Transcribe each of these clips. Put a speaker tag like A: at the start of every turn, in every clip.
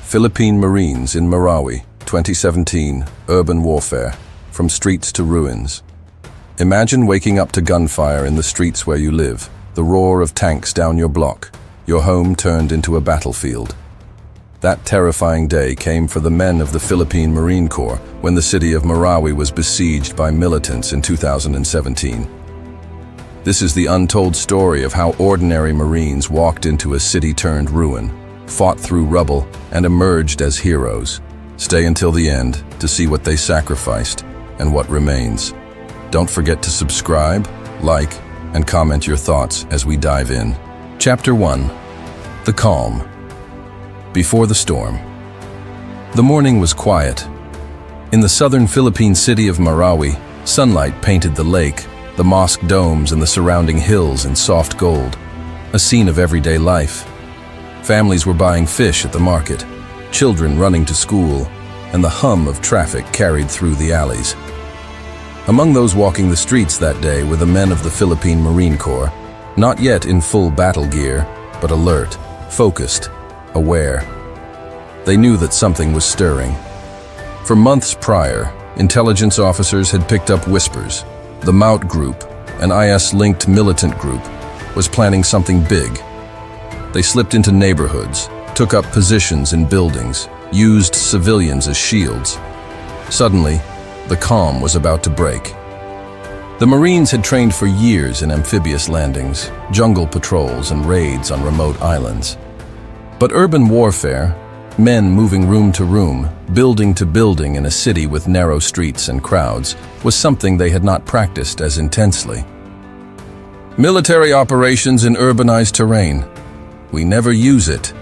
A: Philippine Marines in Marawi, 2017, urban warfare, from streets to ruins. Imagine waking up to gunfire in the streets where you live, the roar of tanks down your block, your home turned into a battlefield. That terrifying day came for the men of the Philippine Marine Corps when the city of Marawi was besieged by militants in 2017. This is the untold story of how ordinary Marines walked into a city turned ruin, fought through rubble, and emerged as heroes. Stay until the end to see what they sacrificed and what remains. Don't forget to subscribe, like, and comment your thoughts as we dive in. Chapter 1. The Calm. Before the storm. The morning was quiet. In the southern Philippine city of Marawi, sunlight painted the lake, the mosque domes, and the surrounding hills in soft gold, a scene of everyday life. Families were buying fish at the market, children running to school, and the hum of traffic carried through the alleys. Among those walking the streets that day were the men of the Philippine Marine Corps, not yet in full battle gear, but alert, focused, aware. They knew that something was stirring. For months prior, intelligence officers had picked up whispers. The Maut Group, an IS-linked militant group, was planning something big. They slipped into neighborhoods, took up positions in buildings, used civilians as shields. Suddenly, the calm was about to break. The Marines had trained for years in amphibious landings, jungle patrols, and raids on remote islands. But urban warfare, men moving room to room, building to building in a city with narrow streets and crowds, was something they had not practiced as intensely. Military operations in urbanized terrain. We never use it,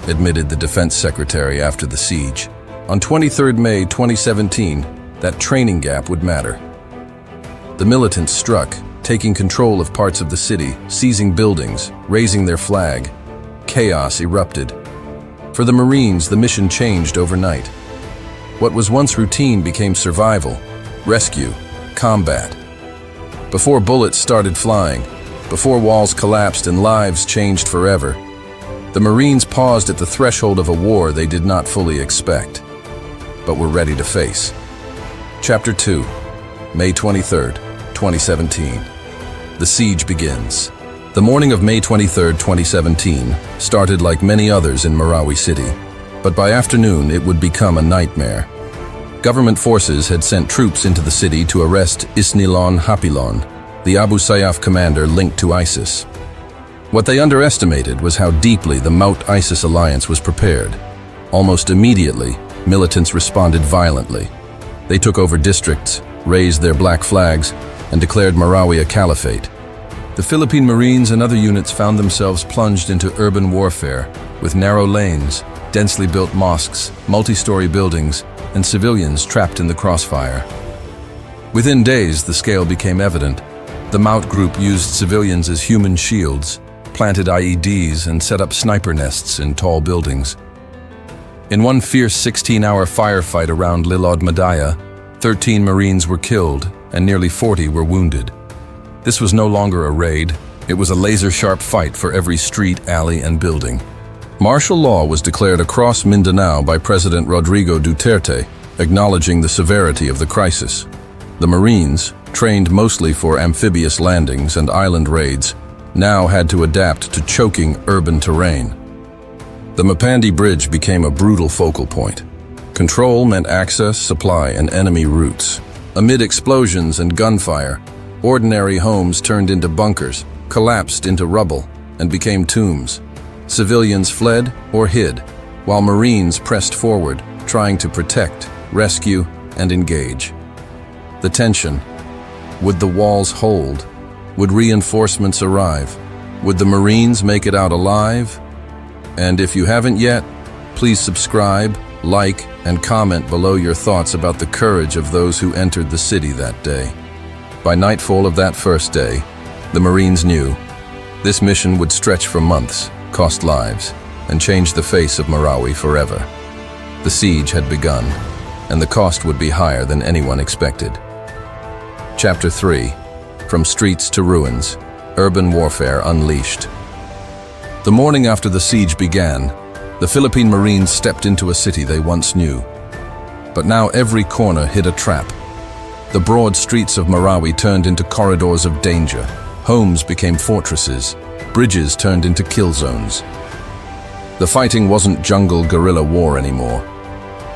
A: admitted the defense secretary after the siege. On 23 May 2017, that training gap would matter. The militants struck, taking control of parts of the city, seizing buildings, raising their flag. Chaos erupted. For the Marines, the mission changed overnight. What was once routine became survival, rescue, combat. Before bullets started flying, before walls collapsed and lives changed forever, the Marines paused at the threshold of a war they did not fully expect, but were ready to face. Chapter 2, May 23, 2017. The siege begins. The morning of May 23, 2017, started like many others in Marawi City, but by afternoon it would become a nightmare. Government forces had sent troops into the city to arrest Isnilon Hapilon, the Abu Sayyaf commander linked to ISIS. What they underestimated was how deeply the Maut-ISIS alliance was prepared. Almost immediately, militants responded violently. They took over districts, raised their black flags, and declared Marawi a caliphate. The Philippine Marines and other units found themselves plunged into urban warfare, with narrow lanes, densely built mosques, multi-story buildings, and civilians trapped in the crossfire. Within days, the scale became evident. The Maut Group used civilians as human shields, planted IEDs, and set up sniper nests in tall buildings. In one fierce 16-hour firefight around Lilod Madaya, 13 Marines were killed and nearly 40 were wounded. This was no longer a raid, it was a laser-sharp fight for every street, alley, and building. Martial law was declared across Mindanao by President Rodrigo Duterte, acknowledging the severity of the crisis. The Marines, trained mostly for amphibious landings and island raids, now had to adapt to choking urban terrain. The Mapandi Bridge became a brutal focal point. Control meant access, supply, and enemy routes. Amid explosions and gunfire, ordinary homes turned into bunkers, collapsed into rubble, and became tombs. Civilians fled or hid, while Marines pressed forward, trying to protect, rescue, and engage. The tension. Would the walls hold? Would reinforcements arrive? Would the Marines make it out alive? And if you haven't yet, please subscribe, like, and comment below your thoughts about the courage of those who entered the city that day. By nightfall of that first day, the Marines knew this mission would stretch for months, cost lives, and change the face of Marawi forever. The siege had begun, and the cost would be higher than anyone expected. Chapter 3. From Streets to Ruins, Urban Warfare Unleashed. The morning after the siege began, The Philippine Marines stepped into a city they once knew. But now every corner hid a trap. The broad streets of Marawi turned into corridors of danger. Homes became fortresses. Bridges turned into kill zones. The fighting wasn't jungle guerrilla war anymore.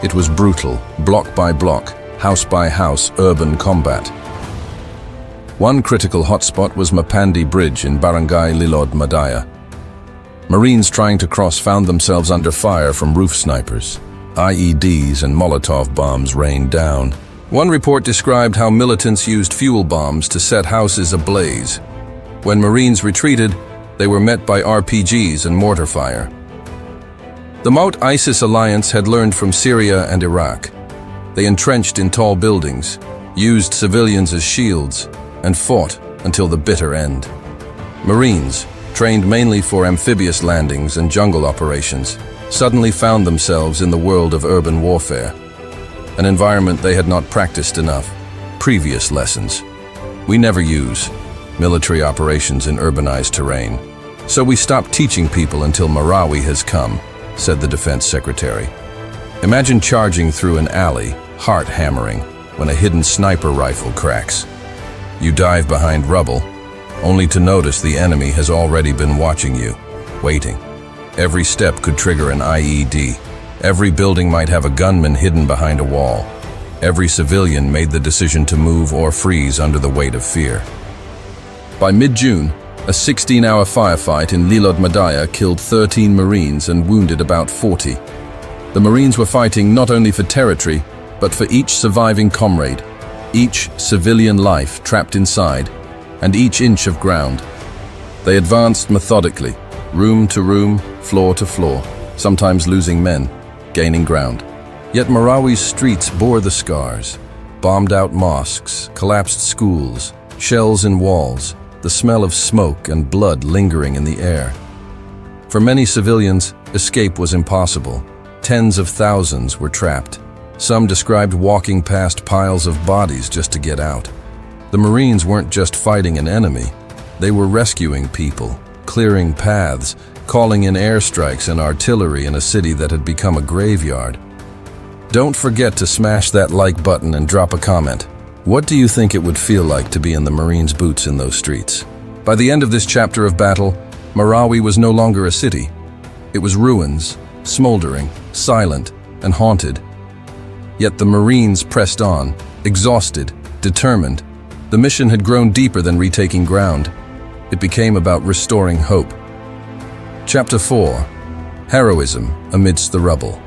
A: It was brutal, block by block, house by house, urban combat. One critical hotspot was Mapandi Bridge in Barangay Lilod, Madaya. Marines trying to cross found themselves under fire from roof snipers. IEDs and Molotov bombs rained down. One report described how militants used fuel bombs to set houses ablaze. When Marines retreated, they were met by RPGs and mortar fire. The Maut-ISIS alliance had learned from Syria and Iraq. They entrenched in tall buildings, used civilians as shields, and fought until the bitter end. Marines, trained mainly for amphibious landings and jungle operations, suddenly found themselves in the world of urban warfare, an environment they had not practiced enough. Previous lessons. We never use military operations in urbanized terrain, so we stopped teaching people until Marawi has come, said the defense secretary. Imagine charging through an alley, heart hammering, when a hidden sniper rifle cracks. You dive behind rubble, only to notice the enemy has already been watching you, waiting. Every step could trigger an IED. Every building might have a gunman hidden behind a wall. Every civilian made the decision to move or freeze under the weight of fear. By mid-June, a 16-hour firefight in Lilod Madaya killed 13 Marines and wounded about 40. The Marines were fighting not only for territory, but for each surviving comrade, each civilian life trapped inside, and each inch of ground. They advanced methodically, room to room, floor to floor, sometimes losing men, gaining ground. Yet Marawi's streets bore the scars. Bombed-out mosques, collapsed schools, shells in walls, the smell of smoke and blood lingering in the air. For many civilians, escape was impossible. Tens of thousands were trapped. Some described walking past piles of bodies just to get out. The Marines weren't just fighting an enemy. They were rescuing people, clearing paths, calling in airstrikes and artillery in a city that had become a graveyard. Don't forget to smash that like button and drop a comment. What do you think it would feel like to be in the Marines' boots in those streets? By the end of this chapter of battle, Marawi was no longer a city. It was ruins, smoldering, silent, and haunted. Yet the Marines pressed on, exhausted, determined. The mission had grown deeper than retaking ground. It became about restoring hope. Chapter 4. Heroism amidst the rubble.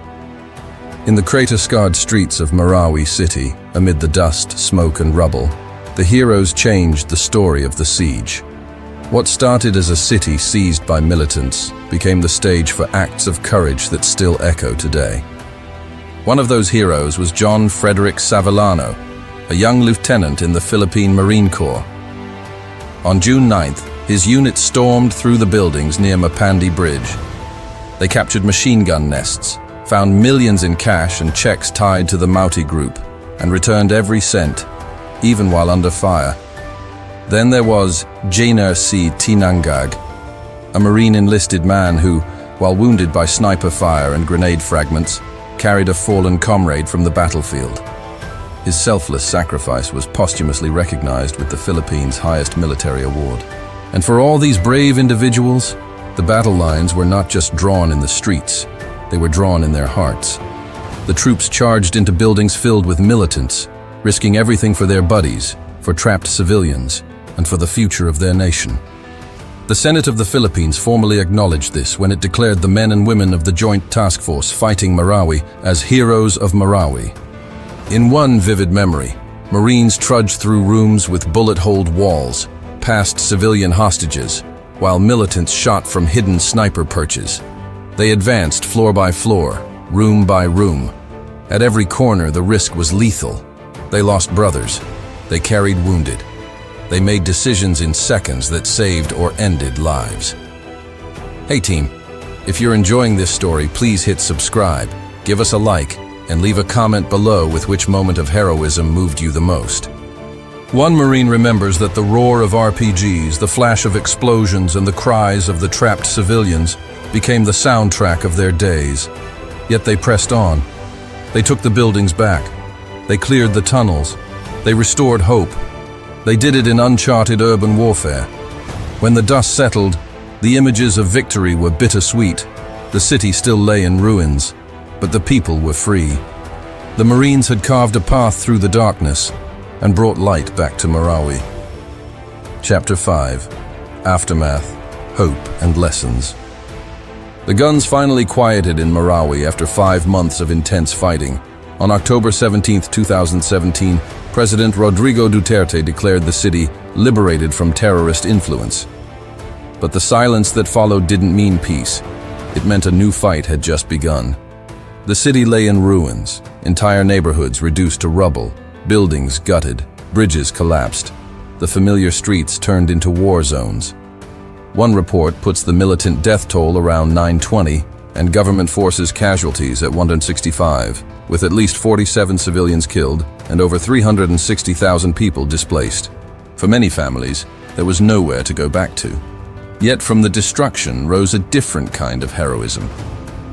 A: In the crater-scarred streets of Marawi city, amid the dust, smoke, and rubble, the heroes changed the story of the siege. What started as a city seized by militants became the stage for acts of courage that still echo today. One of those heroes was John Frederick Savillano, a young lieutenant in the Philippine Marine Corps. On June 9th, his unit stormed through the buildings near Mapandi Bridge. They captured machine gun nests, found millions in cash and checks tied to the Mauti group, and returned every cent, even while under fire. Then there was Jainer C. Tinangag, a Marine enlisted man who, while wounded by sniper fire and grenade fragments, carried a fallen comrade from the battlefield. His selfless sacrifice was posthumously recognized with the Philippines' highest military award. And for all these brave individuals, the battle lines were not just drawn in the streets, they were drawn in their hearts. The troops charged into buildings filled with militants, risking everything for their buddies, for trapped civilians, and for the future of their nation. The Senate of the Philippines formally acknowledged this when it declared the men and women of the Joint Task Force fighting Marawi as heroes of Marawi. In one vivid memory, Marines trudged through rooms with bullet-holed walls, past civilian hostages, while militants shot from hidden sniper perches. They advanced floor by floor, room by room. At every corner, the risk was lethal. They lost brothers. They carried wounded. They made decisions in seconds that saved or ended lives. Hey team, if you're enjoying this story, please hit subscribe, give us a like, and leave a comment below with which moment of heroism moved you the most. One Marine remembers that the roar of RPGs, the flash of explosions, and the cries of the trapped civilians became the soundtrack of their days. Yet they pressed on. They took the buildings back. They cleared the tunnels. They restored hope. They did it in uncharted urban warfare. When the dust settled, the images of victory were bittersweet. The city still lay in ruins, but the people were free. The Marines had carved a path through the darkness and brought light back to Marawi. Chapter 5. Aftermath, Hope and Lessons. The guns finally quieted in Marawi after 5 months of intense fighting. On October 17, 2017, President Rodrigo Duterte declared the city liberated from terrorist influence. But the silence that followed didn't mean peace. It meant a new fight had just begun. The city lay in ruins, entire neighborhoods reduced to rubble, buildings gutted, bridges collapsed. The familiar streets turned into war zones. One report puts the militant death toll around 920 and government forces casualties at 165, with at least 47 civilians killed and over 360,000 people displaced. For many families, there was nowhere to go back to. Yet from the destruction rose a different kind of heroism.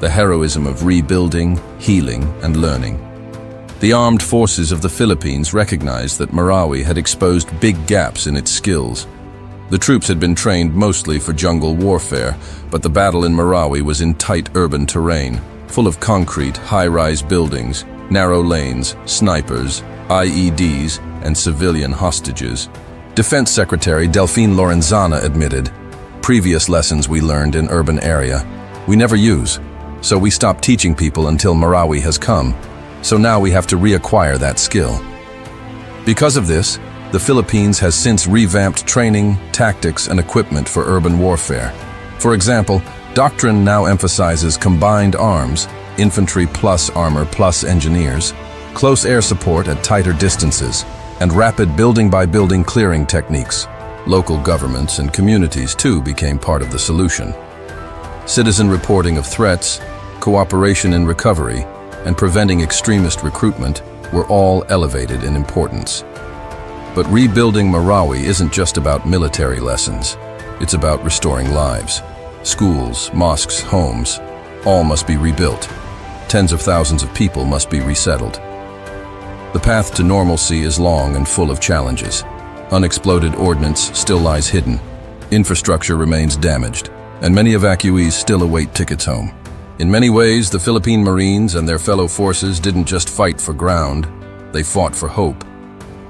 A: The heroism of rebuilding, healing, and learning. The armed forces of the Philippines recognized that Marawi had exposed big gaps in its skills. The troops had been trained mostly for jungle warfare, but the battle in Marawi was in tight urban terrain, full of concrete, high-rise buildings, narrow lanes, snipers, IEDs, and civilian hostages. Defense Secretary Delphine Lorenzana admitted, "Previous lessons we learned in urban area, we never use, so we stopped teaching people until Marawi has come, so now we have to reacquire that skill." Because of this, the Philippines has since revamped training, tactics, and equipment for urban warfare. For example, doctrine now emphasizes combined arms, infantry plus armor plus engineers, close air support at tighter distances, and rapid building-by-building clearing techniques. Local governments and communities, too, became part of the solution. Citizen reporting of threats, cooperation in recovery, and preventing extremist recruitment were all elevated in importance. But rebuilding Marawi isn't just about military lessons. It's about restoring lives. Schools, mosques, homes, all must be rebuilt. Tens of thousands of people must be resettled. The path to normalcy is long and full of challenges. Unexploded ordnance still lies hidden. Infrastructure remains damaged, and many evacuees still await tickets home. In many ways, the Philippine Marines and their fellow forces didn't just fight for ground, they fought for hope.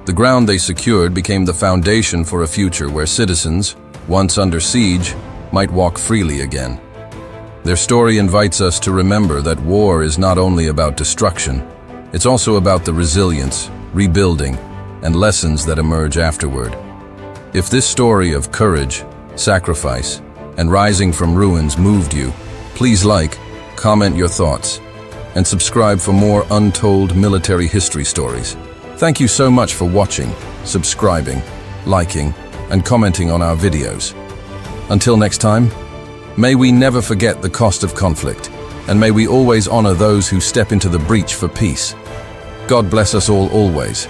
A: The ground they secured became the foundation for a future where citizens, once under siege, might walk freely again. Their story invites us to remember that war is not only about destruction, it's also about the resilience, rebuilding, and lessons that emerge afterward. If this story of courage, sacrifice, and rising from ruins moved you, please like, comment your thoughts, and subscribe for more untold military history stories. Thank you so much for watching, subscribing, liking, and commenting on our videos. Until next time, may we never forget the cost of conflict, and may we always honor those who step into the breach for peace. God bless us all always.